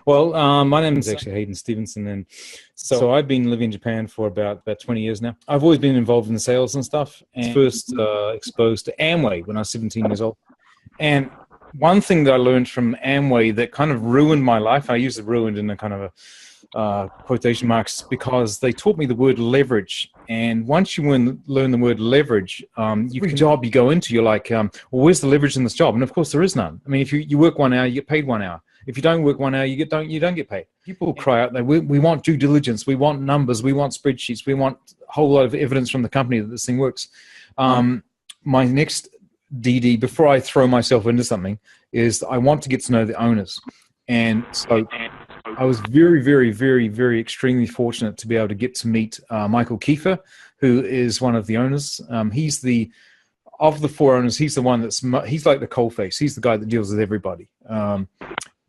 Well, my name is actually Hayden Stevenson, and so I've been living in Japan for about 20 years now. I've always been involved in sales and stuff, and first exposed to Amway when I was 17 years old. And one thing that I learned from Amway that kind of ruined my life, I use the ruined in a kind of a quotation marks, because they taught me the word leverage. And once you learn the word leverage, every job you go into, you're like, well, where's the leverage in this job? And of course there is none. I mean, if you work 1 hour, you get paid 1 hour. If you don't work 1 hour, you don't get paid. People cry out, we want due diligence, we want numbers, we want spreadsheets, we want a whole lot of evidence from the company that this thing works. My next DD, before I throw myself into something, is I want to get to know the owners. And so I was very, very, very, very extremely fortunate to be able to get to meet Michael Kiefer, who is one of the owners. Of the four owners, he's the one he's like the coalface. He's the guy that deals with everybody.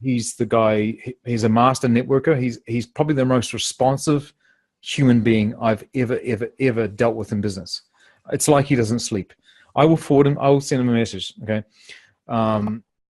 He's the guy, he's a master networker. He's probably the most responsive human being I've ever dealt with in business. It's like he doesn't sleep. I will forward him, I will send him a message, okay?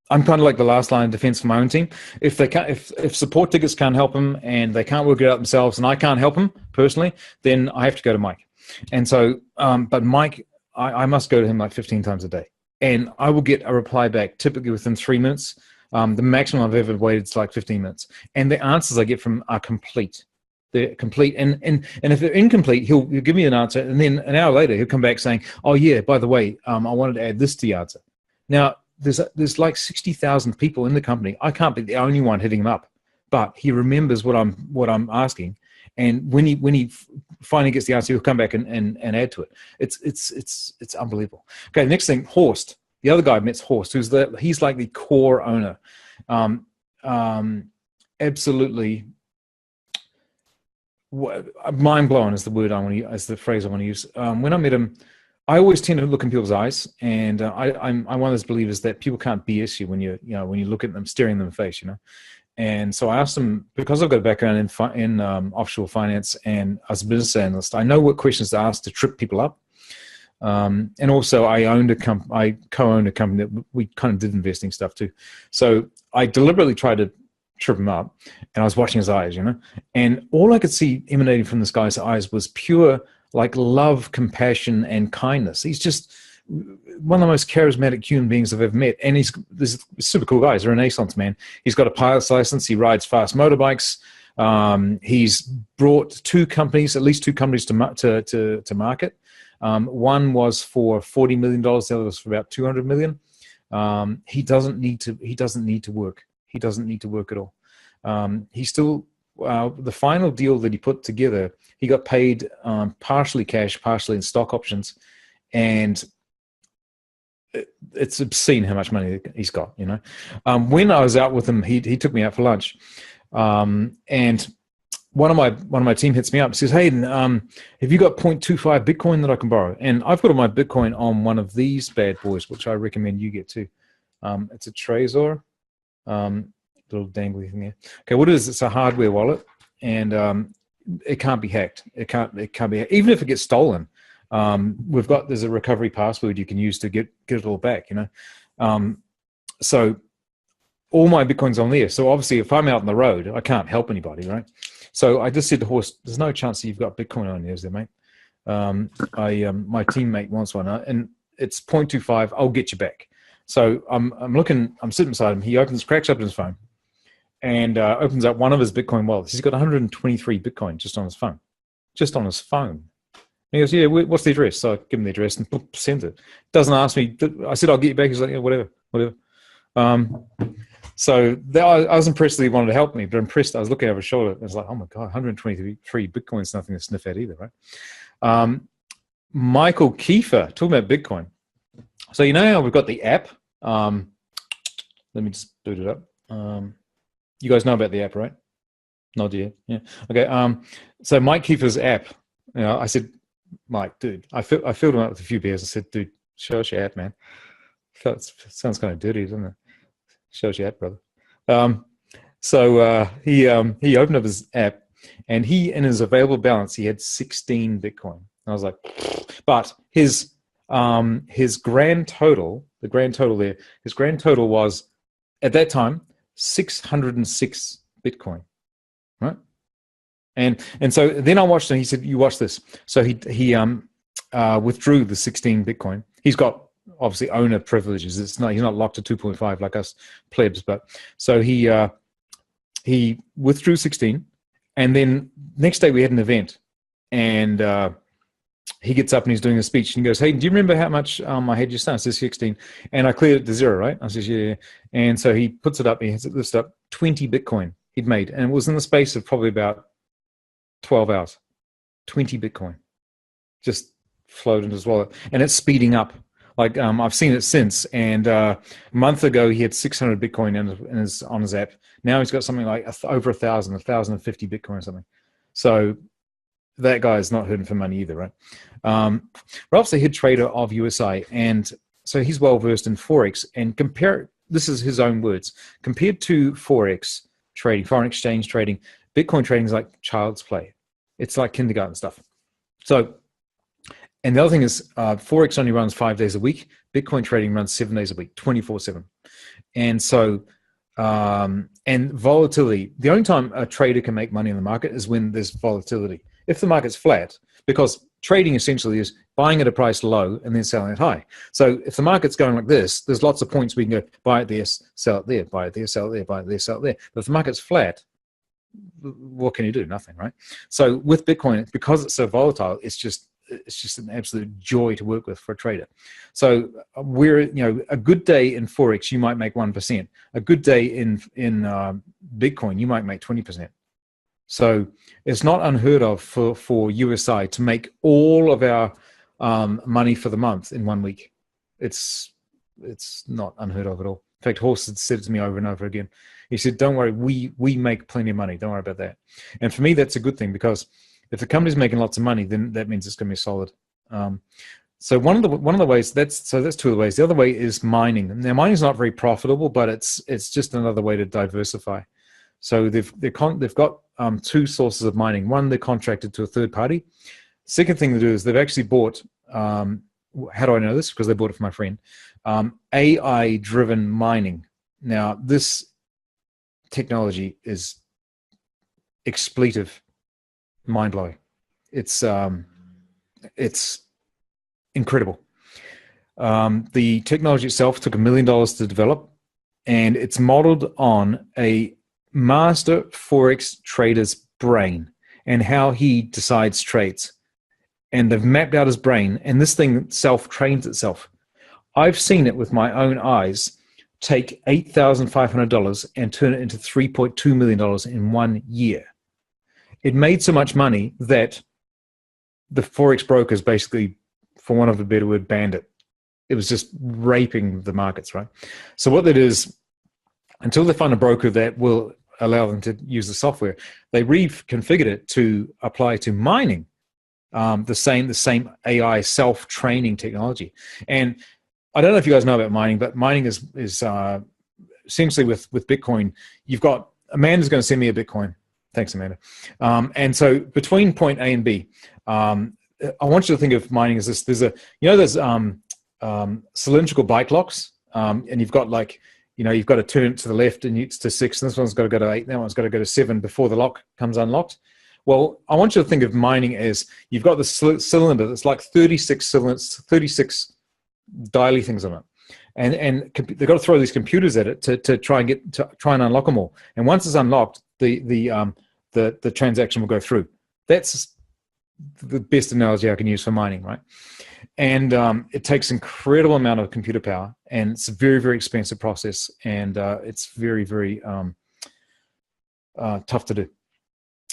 I'm kind of like the last line of defense for my own team. If support tickets can't help them and they can't work it out themselves and I can't help them personally, then I have to go to Mike. And so, but Mike, I must go to him like 15 times a day. And I will get a reply back typically within 3 minutes. The maximum I've ever waited is like 15 minutes. And the answers I get from are complete. They're complete. And if they're incomplete, he'll give me an answer. And then an hour later, he'll come back saying, oh yeah, by the way, I wanted to add this to the answer. Now, there's like 60,000 people in the company. I can't be the only one hitting him up, but he remembers what I'm asking, and when he finally gets the answer, he'll come back and add to it. It's unbelievable. Okay, next thing, Horst. The other guy I met's Horst, he's like the core owner. Absolutely mind blowing is the word I want to use, as the phrase I want to use. When I met him, I always tend to look in people's eyes, and I'm one of those believers that people can't BS you when you look at them, staring them in the face, And so I asked him, because I've got a background in offshore finance and as a business analyst, I know what questions to ask to trip people up. And also I co-owned a company that we kind of did investing stuff too. So I deliberately tried to trip him up, and I was watching his eyes, and all I could see emanating from this guy's eyes was pure like love, compassion, and kindness. He's just one of the most charismatic human beings I've ever met. And he's this super cool guy. He's a Renaissance man. He's got a pilot's license. He rides fast motorbikes. He's brought at least two companies to market. One was for $40 million. The other was for about $200 million. He doesn't need to work. He doesn't need to work at all. The final deal that he put together, he got paid partially cash, partially in stock options, and it's obscene how much money he's got. When I was out with him, he took me out for lunch, and one of my team hits me up and says, "Hey, have you got 0.25 Bitcoin that I can borrow?" And I've got all my Bitcoin on one of these bad boys, which I recommend you get too. It's a Trezor. Little dangly thing there. Okay, what it is? It's a hardware wallet, and it can't be hacked. It can't be hacked. Even if it gets stolen, there's a recovery password you can use to get it all back. So all my Bitcoin's on there. So obviously, if I'm out on the road, I can't help anybody, right? So I just said to Horst, "There's no chance that you've got Bitcoin on there, is there, mate? My teammate wants one, and it's 0.25. I'll get you back." So I'm sitting beside him. He cracks up his phone, and opens up one of his Bitcoin wallets. He's got 123 Bitcoin just on his phone. Just on his phone. And he goes, "Yeah, what's the address?" So I give him the address and sends it. Doesn't ask me. I said, "I'll get you back." He's like, "Yeah, whatever." So I was impressed that he wanted to help me, but impressed. I was looking over his shoulder. I was like, "Oh my God, 123 Bitcoin's nothing to sniff at either, right?" Michael Kiefer, talking about Bitcoin. So how we've got the app. Let me just boot it up. You guys know about the app, right? Not yet. Yeah. Okay. So Mike Kiefer's app. I said, "Mike, dude," I filled him up with a few beers. I said, "Dude, show us your app, man." Sounds kind of dirty, doesn't it? Show us your app, brother. So he opened up his app, and in his available balance, he had 16 Bitcoin. And I was like, but his grand total, his grand total was at that time 606 Bitcoin, right? And so then I watched, and he said, "You watch this." So he withdrew the 16 Bitcoin. He's got obviously owner privileges. He's not locked to 2.5 like us plebs, but so he withdrew 16, and then next day we had an event, and he gets up and he's doing a speech, and he goes, "Hey, do you remember how much I had just now?" I says 16, and I cleared it to zero, right? I says, "Yeah." And so he puts it up, he has it listed up, 20 Bitcoin he'd made, and it was in the space of probably about 12 hours. 20 Bitcoin just flowed into his wallet, and it's speeding up. Like I've seen it since, and a month ago he had 600 Bitcoin on his app. Now he's got something like over 1,050 Bitcoin or something. So that guy is not hurting for money either, right? Ralph's the head trader of USI, and so he's well versed in Forex. And this is his own words, compared to Forex trading, foreign exchange trading, Bitcoin trading is like child's play. It's like kindergarten stuff. So, and the other thing is, Forex only runs 5 days a week. Bitcoin trading runs 7 days a week, 24/7. And so, and volatility, the only time a trader can make money in the market is when there's volatility. If the market's flat, because trading essentially is buying at a price low and then selling it high. So if the market's going like this, there's lots of points we can go buy it there, sell it there, buy it there, sell it there, buy it there, sell it there. But if the market's flat, what can you do? Nothing, right? So with Bitcoin, because it's so volatile, it's just an absolute joy to work with for a trader. So a good day in Forex, you might make 1%. A good day in Bitcoin, you might make 20%. So it's not unheard of for USI to make all of our money for the month in 1 week. It's not unheard of at all. In fact, Horst had said it to me over and over again. He said, "Don't worry, we make plenty of money. Don't worry about that." And for me, that's a good thing, because if the company's making lots of money, then that means it's going to be solid. So one of the ways that's two of the ways. The other way is mining. Now, mining is not very profitable, but it's just another way to diversify. So they've got two sources of mining. One, they're contracted to a third party. Second thing to do is they've actually bought. How do I know this? Because they bought it from my friend. AI-driven mining. Now, this technology is expletive, mind-blowing. It's incredible. The technology itself took $1 million to develop, and it's modeled on a master Forex trader's brain and how he decides trades. And they've mapped out his brain, and this thing self-trains itself. I've seen it with my own eyes take $8,500 and turn it into $3.2 million in 1 year. It made so much money that the Forex brokers basically, for want of a better word, banned it. It was just raping the markets, right? So what that is, until they find a broker that will allow them to use the software, they reconfigured it to apply to mining, the same AI self-training technology. And I don't know if you guys know about mining, but mining is essentially with Bitcoin, you've got, Amanda's going to send me a Bitcoin. Thanks, Amanda. And so between point A and B, I want you to think of mining as this. There's cylindrical bike locks, and you've got you've got to turn it to the left and it's to 6, and this one's got to go to 8, that one's got to go to 7 before the lock comes unlocked. Well, I want you to think of mining as you've got this cylinder that's like 36 cylinders, 36 dialy things on it, and they've got to throw these computers at it to try and unlock them all. And once it's unlocked, the transaction will go through. That's the best analogy I can use for mining, right? And it takes incredible amount of computer power, and it's a very, very expensive process, and it's very, very tough to do.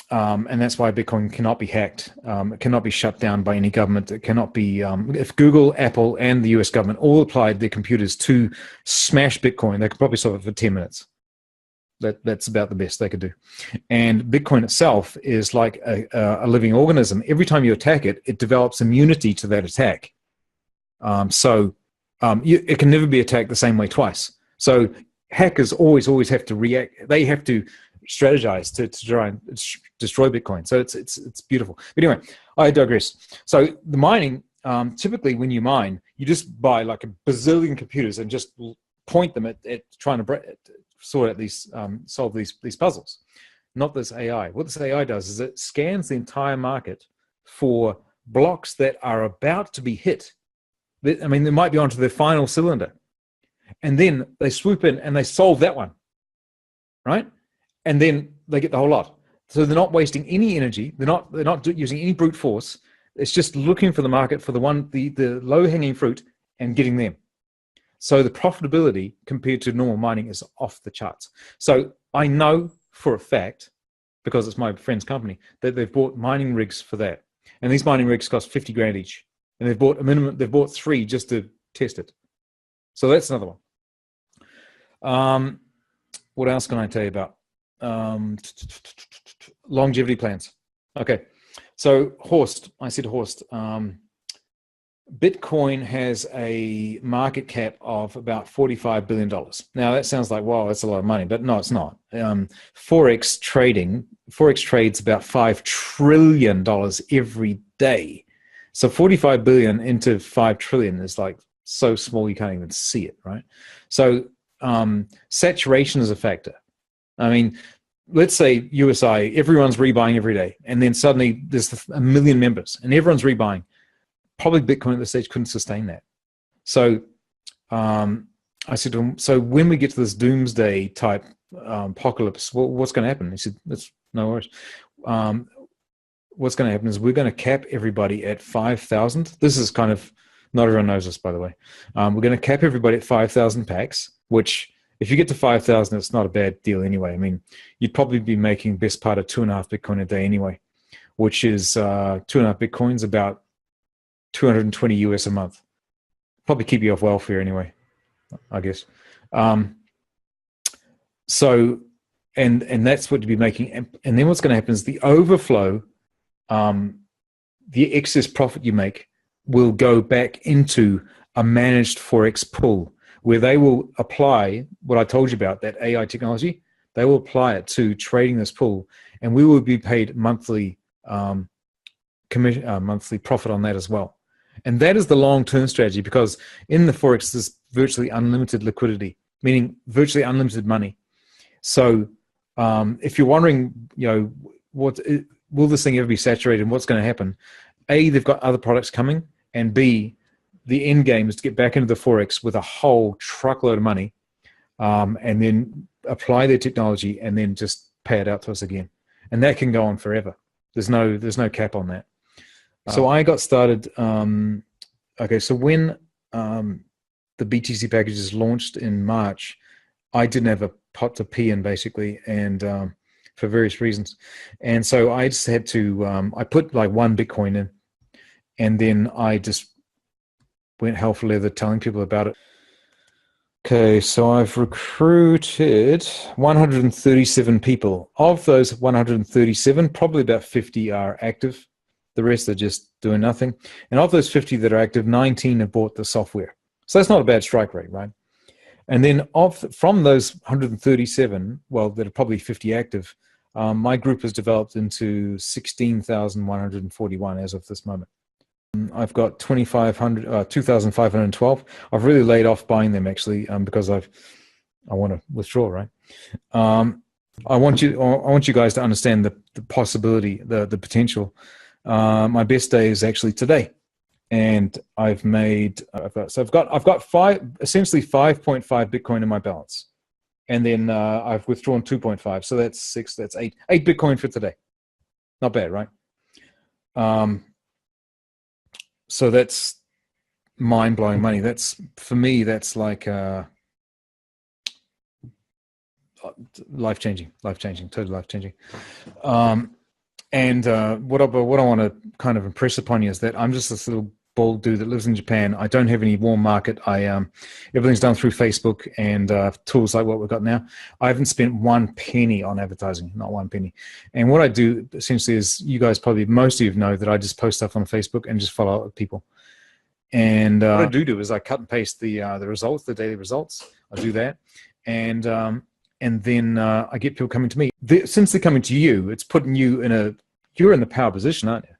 And that's why Bitcoin cannot be hacked. It cannot be shut down by any government. It cannot be, if Google, Apple, and the US government all applied their computers to smash Bitcoin, they could probably solve it for 10 minutes. That's about the best they could do. And Bitcoin itself is like a living organism. Every time you attack it, it develops immunity to that attack. It can never be attacked the same way twice. So hackers always have to react. They have to strategize to try and destroy Bitcoin. So it's beautiful. But anyway, I digress. So the mining, typically when you mine, you just buy like a bazillion computers and just point them at trying to sort out these, solve these puzzles. Not this AI. What this AI does is it scans the entire market for blocks that are about to be hit. I mean, they might be onto their final cylinder. And then they swoop in and they solve that one, right? And then they get the whole lot. So they're not wasting any energy. They're not using any brute force. It's just looking for the market for the low-hanging fruit and getting them. So the profitability compared to normal mining is off the charts. So I know for a fact, because it's my friend's company, that they've bought mining rigs for that. And these mining rigs cost 50 grand each. And they've bought 3 just to test it. So that's another one. What else can I tell you about? Longevity plans. Okay. So Horst, I said Horst, Bitcoin has a market cap of about $45 billion. Now that sounds like, wow, that's a lot of money, but no, it's not. Forex trades about $5 trillion every day. So 45 billion into 5 trillion is like so small you can't even see it, right? So saturation is a factor. I mean, let's say USI, everyone's rebuying every day, and then suddenly there's 1 million members and everyone's rebuying. Probably Bitcoin at this stage couldn't sustain that. So I said to him, so when we get to this doomsday type apocalypse, what's going to happen? He said, that's no worries. What's going to happen is we're going to cap everybody at 5,000. This is kind of, not everyone knows this, by the way. We're going to cap everybody at 5,000 packs, which if you get to 5,000, it's not a bad deal anyway. I mean, you'd probably be making best part of 2.5 Bitcoin a day anyway, which is 2.5 Bitcoins, about 220 US a month. Probably keep you off welfare anyway, I guess. So, and that's what you'd be making. And then what's going to happen is the overflow, the excess profit you make will go back into a managed Forex pool where they will apply what I told you about, that AI technology. They will apply it to trading this pool, and we will be paid monthly monthly profit on that as well. And that is the long-term strategy, because in the Forex, there's virtually unlimited liquidity, meaning virtually unlimited money. So if you're wondering, you know, will this thing ever be saturated and what's going to happen? A, they've got other products coming, and B, the end game is to get back into the Forex with a whole truckload of money, and then apply their technology and then just pay it out to us again. And that can go on forever. There's no cap on that. So I got started. Okay, so when the BTC packages launched in March, I didn't have a pot to pee in, basically, and for various reasons. And so I just had to, I put like 1 Bitcoin in, and then I just went hell for leather telling people about it. Okay, so I've recruited 137 people. Of those 137, probably about 50 are active. The rest are just doing nothing. And of those 50 that are active, 19 have bought the software. So that's not a bad strike rate, right? And then from those 137, well, that are probably 50 active, my group has developed into 16,141 as of this moment. I've got 2,512. I've really laid off buying them, actually, because I want to withdraw, right? I want you guys to understand the possibility, the potential. My best day is actually today, and I've made I've got essentially 5.5 Bitcoin in my balance, and then I've withdrawn 2.5, so that's 6, that's 8 Bitcoin for today. Not bad, right? So that's mind-blowing money. That's, for me, that's like life-changing, totally life-changing. And what I want to kind of impress upon you is that I'm just this little bald dude that lives in Japan. I don't have any warm market. Everything's done through Facebook and tools like what we've got now. I haven't spent 1 penny on advertising, not 1 penny. And what I do essentially is, you guys probably, most of you know that I just post stuff on Facebook and just follow up with people. And what I do is I cut and paste the results, the daily results. I do that, and then I get people coming to me. Since they're coming to you, it's putting you in you're in the power position, aren't you?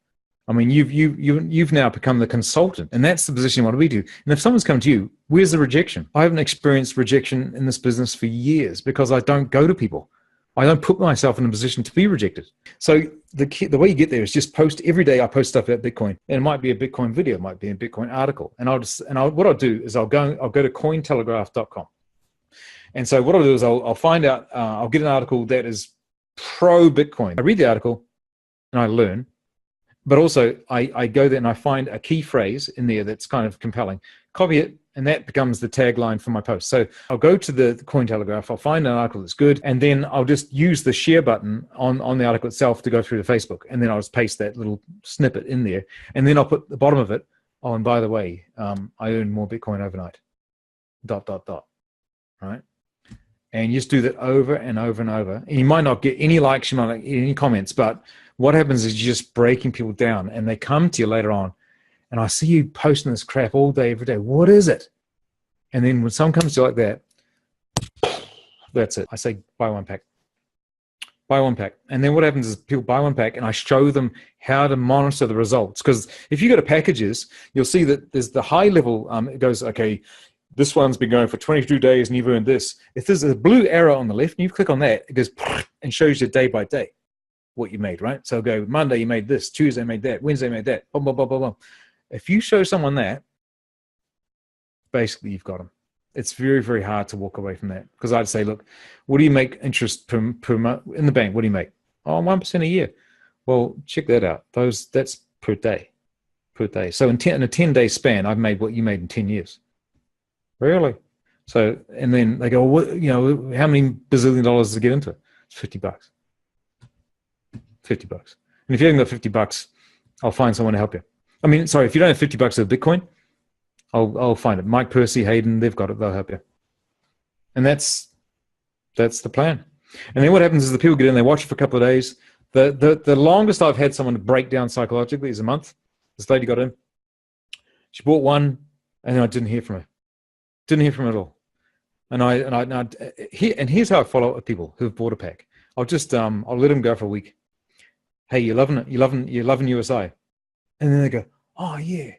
I mean, you've now become the consultant, and that's the position what we do. And if someone's come to you, where's the rejection? I haven't experienced rejection in this business for years because I don't go to people. I don't put myself in a position to be rejected. So the way you get there is just post every day. I post stuff about Bitcoin, and it might be a Bitcoin video, it might be a Bitcoin article, and what I'll do is I'll go to cointelegraph.com, and so what I'll do is I'll find out, I'll get an article that is pro Bitcoin. I read the article, and I learn. But also, I go there and I find a key phrase in there that's kind of compelling, copy it, and that becomes the tagline for my post. So I'll go to the Cointelegraph, I'll find an article that's good, and then I'll just use the share button on the article itself to go through to Facebook, and then I'll just paste that little snippet in there, and then I'll put the bottom of it, oh, and by the way, I earned more Bitcoin overnight, ... right? And you just do that over and over and over. And you might not get any likes, you might not get any comments, but what happens is you're just breaking people down, and they come to you later on, and I see you posting this crap all day, every day. What is it? And then when someone comes to you like that, that's it. I say, buy one pack. Buy one pack. And then what happens is people buy one pack, and I show them how to monitor the results. Because if you go to packages, you'll see that there's the high level, it goes, okay, this one's been going for 22 days, and you've earned this. If there's a blue arrow on the left, and you click on that, it goes and shows you day by day what you made, right? So go, Monday you made this, Tuesday you made that, Wednesday you made that, blah, blah, blah, blah, blah. If you show someone that, basically you've got them. It's very, very hard to walk away from that, because I'd say, look, what do you make interest per month in the bank? What do you make? Oh, 1% a year. Well, check that out. That's per day. So in a 10-day span, I've made what you made in 10 years. Really? So, and then they go, well, how many bazillion dollars to get into it? It's $50. $50. And if you haven't got $50, I'll find someone to help you. I mean, sorry, if you don't have $50 of Bitcoin, I'll find it. Mike, Percy, Hayden, they've got it. They'll help you. And that's the plan. And then what happens is the people get in, they watch it for a couple of days. The longest I've had someone to break down psychologically is a month. This lady got in. She bought one, and then I didn't hear from her. Didn't hear from her at all. And here's how I follow up with people who've bought a pack. I'll let them go for a week. Hey, you're loving it. You're loving USI. And then they go, oh, yeah,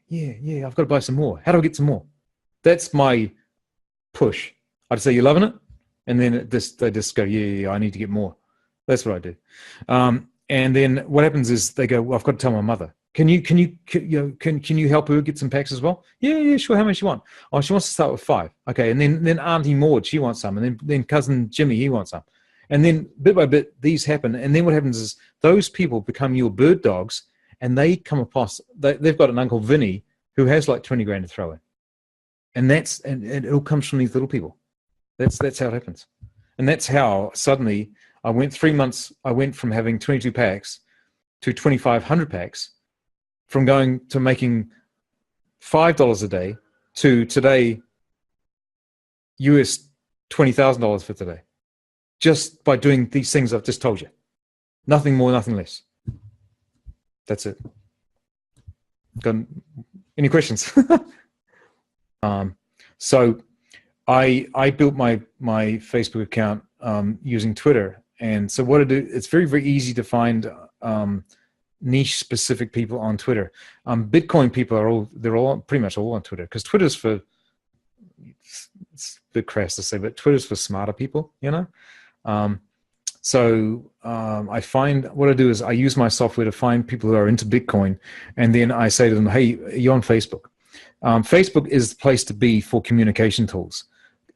I've got to buy some more. How do I get some more? That's my push. I'd say, you're loving it? And then they just go, yeah, I need to get more. That's what I do. And then what happens is they go, well, I've got to tell my mother. Can you help her get some packs as well? Yeah, sure. How much you want? Oh, she wants to start with 5. Okay, and then Auntie Maud, she wants some, and then cousin Jimmy, he wants some. And then bit by bit, these happen. And then what happens is those people become your bird dogs, and they come across, they've got an Uncle Vinny who has like 20 grand to throw in. And it all comes from these little people. That's how it happens. And that's how suddenly I went 3 months, I went from having 22 packs to 2,500 packs, from going to making $5 a day to today, US $20,000 for today. Just by doing these things I've just told you. Nothing more, nothing less. That's it. Any questions? So I built my Facebook account using Twitter. And so what I do, it's very, very easy to find niche specific people on Twitter. Bitcoin people they're all pretty much all on Twitter, because Twitter's for, it's a bit crass to say, but Twitter's for smarter people, So I find, what I do is I use my software to find people who are into Bitcoin, and then I say to them, hey, you're on Facebook. Facebook is the place to be for communication tools.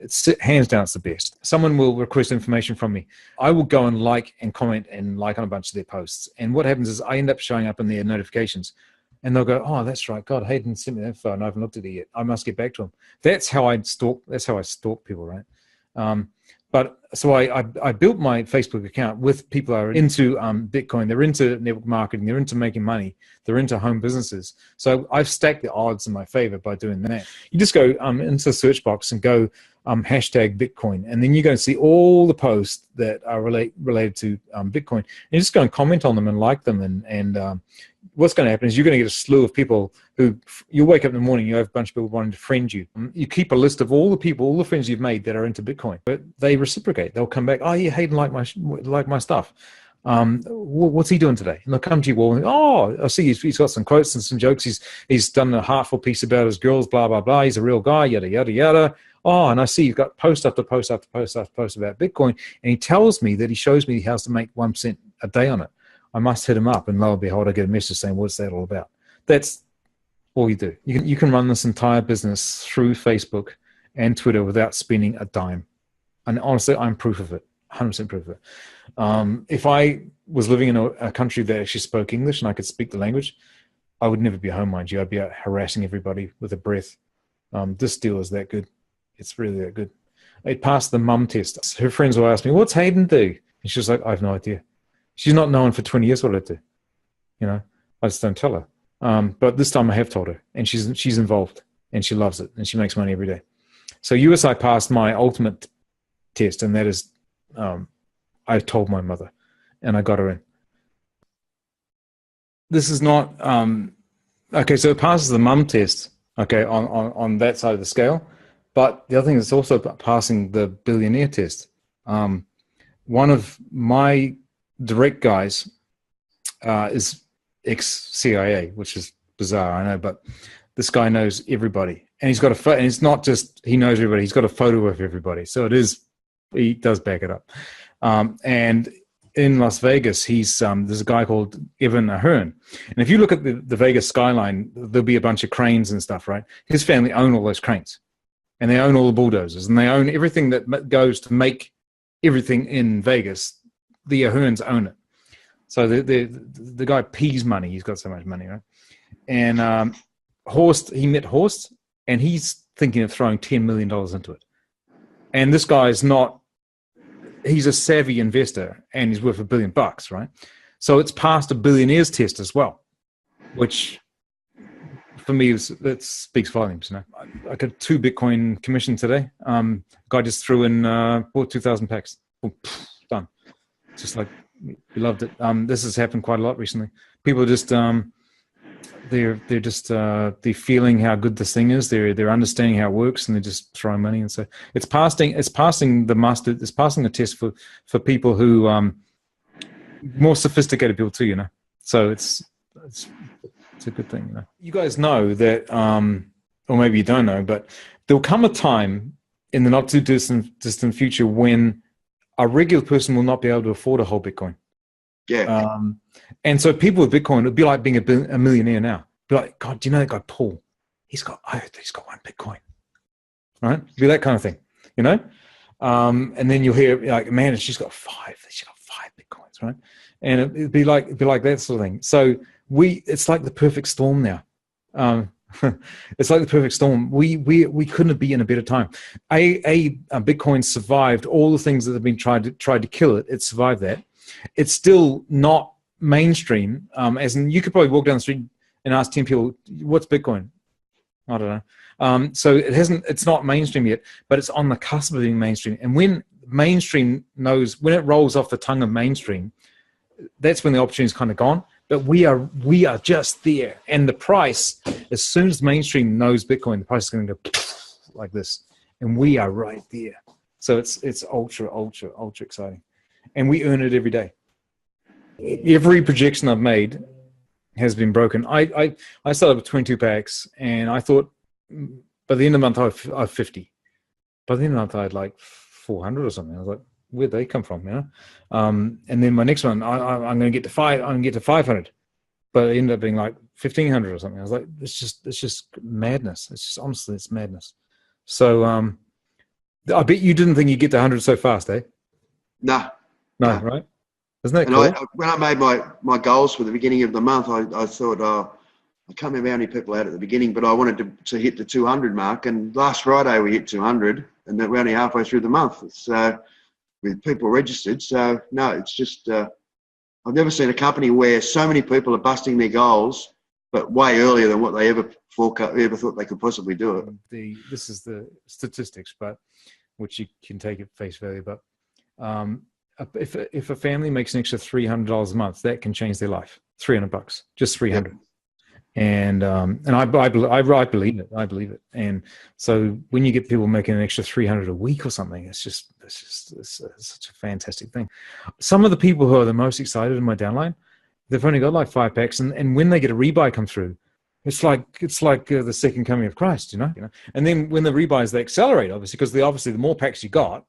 It's hands down, it's the best. Someone will request information from me. I will go and like and comment and like on a bunch of their posts. And what happens is I end up showing up in their notifications, and they'll go, oh, that's right. God, Hayden sent me that info and I haven't looked at it yet. I must get back to him. That's how I stalk people, right? But so I built my Facebook account with people who are into Bitcoin. They're into network marketing. They're into making money. They're into home businesses. So I've stacked the odds in my favor by doing that. You just go into the search box and go hashtag Bitcoin, and then you're going to see all the posts that are related to Bitcoin. And you just go and comment on them and like them. And what's going to happen is you're going to get a slew of people who, you wake up in the morning, you have a bunch of people wanting to friend you. You keep a list of all the people, all the friends you've made that are into Bitcoin, but they reciprocate. They'll come back, oh yeah, Hayden like my stuff. What's he doing today? And they'll come to you, well, oh, I see he's got some quotes and some jokes. He's done a heartful piece about his girls, blah, blah, blah. He's a real guy, yada, yada, yada. Oh, and I see you've got post after post after post after post about Bitcoin. And he tells me that he shows me how to make 1% a day on it. I must hit him up, and lo and behold, I get a message saying, what's that all about? That's all you do. You can run this entire business through Facebook and Twitter without spending a dime. And honestly, I'm proof of it, 100% proof of it. If I was living in a country that actually spoke English and I could speak the language, I would never be home, mind you. I'd be out harassing everybody with a breath. This deal is that good. It's really that good. It passed the mum test. Her friends will ask me, what's Hayden do? And she's like, I have no idea. She's not known for 20 years what I do. You know, I just don't tell her. But this time I have told her, and she's involved, and she loves it, and she makes money every day. So USI passed my ultimate test, and that is, I told my mother, and I got her in. This is not okay. So it passes the mum test, okay, on that side of the scale. But the other thing is also passing the billionaire test. One of my direct guys is ex-CIA, which is bizarre, I know, but this guy knows everybody, and he's got a photo. And it's not just he knows everybody; he's got a photo of everybody. So it is. He does back it up. And in Las Vegas, there's a guy called Evan Ahern. And if you look at the Vegas skyline, there'll be a bunch of cranes and stuff, right? His family own all those cranes, and they own all the bulldozers, and they own everything that goes to make everything in Vegas. The Aherns own it. So the guy pees money. He's got so much money, right? And Horst, he met Horst, and he's thinking of throwing $10 million into it. And this guy is not, he's a savvy investor, and he's worth $1 billion, right? So it's passed a billionaire's test as well, which for me, that speaks volumes. You know, I got 2 Bitcoin commission today. Guy just threw in, bought 2,000 packs. Boom, done. Just like, we loved it. This has happened quite a lot recently. People are just, they're feeling how good this thing is. They're understanding how it works, and they're just throwing money. And so it's passing the test for people who, more sophisticated people too, you know. So it's a good thing, you know. You guys know that, or maybe you don't know, but there'll come a time in the not too distant future when a regular person will not be able to afford a whole Bitcoin. Yeah. And so people with Bitcoin, it'd be like being a millionaire now. Be like, God, do you know that guy Paul? He's got 1 Bitcoin, right? It'd be that kind of thing, you know. And then you'll hear like, Amanda, she's got 5 Bitcoins, right? And it'd be like that sort of thing. So it's like the perfect storm now. It's like the perfect storm. We couldn't be in a better time. A Bitcoin survived all the things that have been tried to kill it. It survived that. It's still not mainstream. As in, you could probably walk down the street and ask 10 people, "What's Bitcoin?" I don't know. So it's not mainstream yet, but it's on the cusp of being mainstream. And when mainstream when it rolls off the tongue of mainstream, that's when the opportunity is kind of gone. But we are just there. And the price, as soon as mainstream knows Bitcoin, the price is going to go like this. And we are right there. So it's ultra, ultra, ultra exciting. And we earn it every day. Every projection I've made has been broken. I started with 22 packs, and I thought by the end of the month I have 50. By the end of the month I had like 400 or something. I was like, where'd they come from, you know? And then my next one, I'm going to get to 500, but it ended up being like 1,500 or something. I was like, it's just madness. Honestly, it's madness. So I bet you didn't think you'd get to 100 so fast, eh? No, right? Isn't that and cool? When I made my goals for the beginning of the month, I thought, I can't remember how many people out at the beginning, but I wanted to hit the 200 mark. And last Friday we hit 200, and then we're only halfway through the month. It's with people registered. So no, it's just I've never seen a company where so many people are busting their goals, but way earlier than what they ever thought they could possibly do it. This is the statistics, but which you can take at face value. But if a family makes an extra $300 a month, that can change their life. $300, just 300. Yep. I believe it. I believe it. And so when you get people making an extra 300 a week or something, it's such a fantastic thing. Some of the people who are the most excited in my downline, they've only got like 5 packs, and when they get a rebuy come through, it's like the second coming of Christ, you know. And then when the rebuys, they accelerate, obviously, because obviously the more packs you got,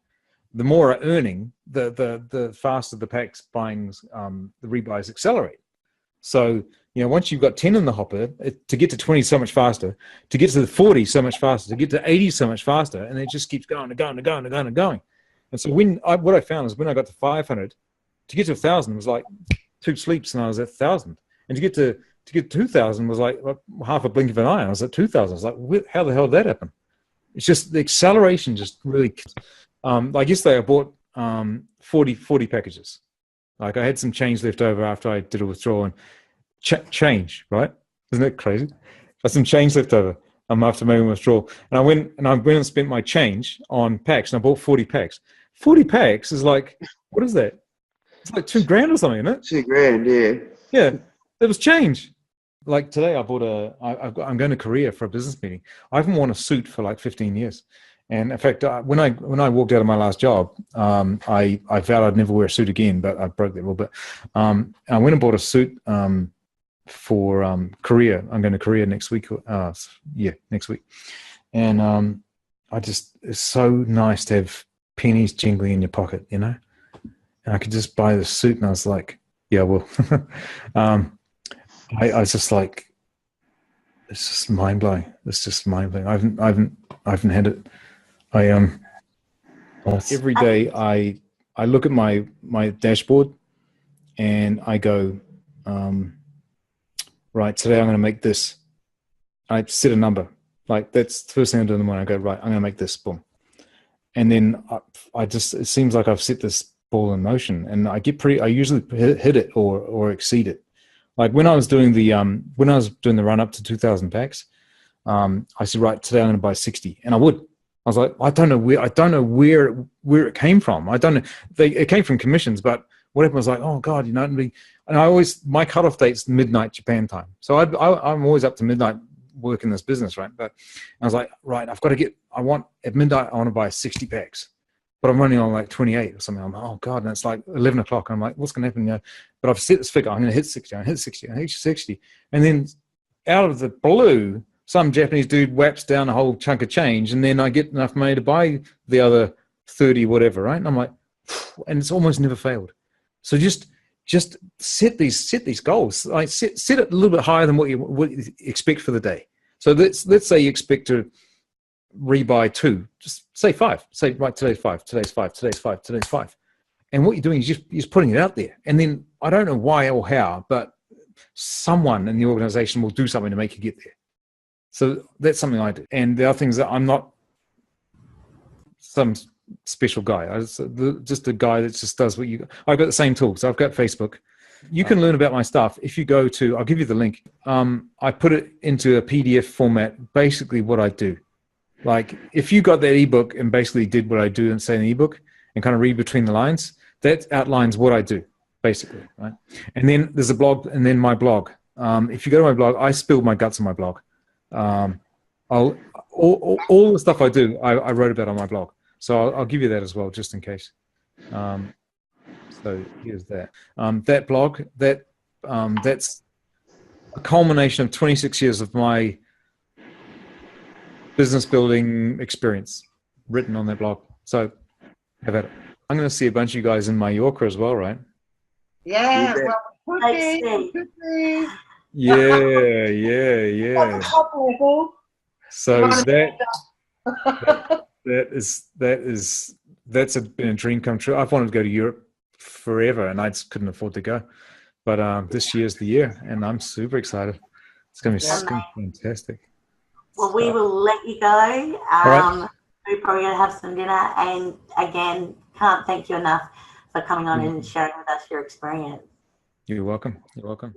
the more are earning, the faster the packs buying, the rebuys accelerate. So, once you've got 10 in the hopper, to get to 20 so much faster, to get to the 40 so much faster, to get to 80 so much faster, and it just keeps going and going and going and going and going. And so what I found is when I got to 500, to get to 1,000 was like 2 sleeps and I was at 1,000. And to get 2,000 was like half a blink of an eye. I was at 2,000. I was like, how the hell did that happen? It's just the acceleration just really. Like yesterday, I bought 40 packages. Like I had some change left over after I did a withdrawal, and change, right? Isn't that crazy? I had some change left over after making a withdrawal, and I went and spent my change on packs, and I bought 40 packs. 40 packs is like, what is that? It's like $2,000 or something, isn't it? $2,000, yeah. Yeah, it was change. Like today, I bought I'm going to Korea for a business meeting. I haven't worn a suit for like 15 years. And in fact, when I walked out of my last job, I vowed I'd never wear a suit again, but I broke that rule. But I went and bought a suit for Korea. I'm going to Korea next week. Next week. And it's so nice to have pennies jingling in your pocket, And I could just buy the suit, and I was like, yeah, well, I was just like, it's just mind blowing. It's just mind blowing. I haven't had it. Every day I look at my dashboard and I go, right, today I'm going to make this. I set a number. Like that's the first thing I do in the morning. I go, right, I'm going to make this, boom. And then it seems like I've set this ball in motion, and I usually hit it or exceed it. Like when I was doing the run up to 2,000 packs, I said, right, today I'm going to buy 60, and I would. I was like, I don't know where it came from. I don't know. It came from commissions, but what happened was like, oh God, and my cutoff date's midnight Japan time. So I'm always up to midnight working this business, right? But I was like, right, at midnight, I want to buy 60 packs, but I'm running on like 28 or something. I'm like, oh God, and it's like 11 o'clock. I'm like, what's going to happen? But I've set this figure. I'm going to hit 60. I hit 60. I hit 60. And then out of the blue, some Japanese dude whaps down a whole chunk of change, and then I get enough money to buy the other 30, whatever, right? And I'm like, and it's almost never failed. So just set these goals. Like set it a little bit higher than what you expect for the day. So let's say you expect to rebuy 2. Just say 5. Say, right, today's 5, today's 5, today's 5, today's 5. And what you're doing is just putting it out there. And then I don't know why or how, but someone in the organization will do something to make you get there. So that's something I do. And the other things that I'm not some special guy. I'm just a guy that just does what you. I've got the same tools. I've got Facebook. You can learn about my stuff if you go to. I'll give you the link. I put it into a PDF format. Basically, what I do. Like if you got that ebook and basically did what I do and say in the ebook and kind of read between the lines, that outlines what I do basically, right? And then there's a blog, and then my blog. If you go to my blog, I spilled my guts on my blog. All the stuff I do, I wrote about on my blog. So I'll give you that as well, just in case. So here's that. That blog, that's a culmination of 26 years of my business building experience written on that blog. So have at it. I'm going to see a bunch of you guys in Mallorca as well, right? Yeah. Yeah. So that's been a dream come true. I've wanted to go to Europe forever, and I just couldn't afford to go. But this year's the year, and I'm super excited. It's going to be fantastic. Well, we will let you go. Right. We're probably going to have some dinner, and again, can't thank you enough for coming on and sharing with us your experience. You're welcome. You're welcome.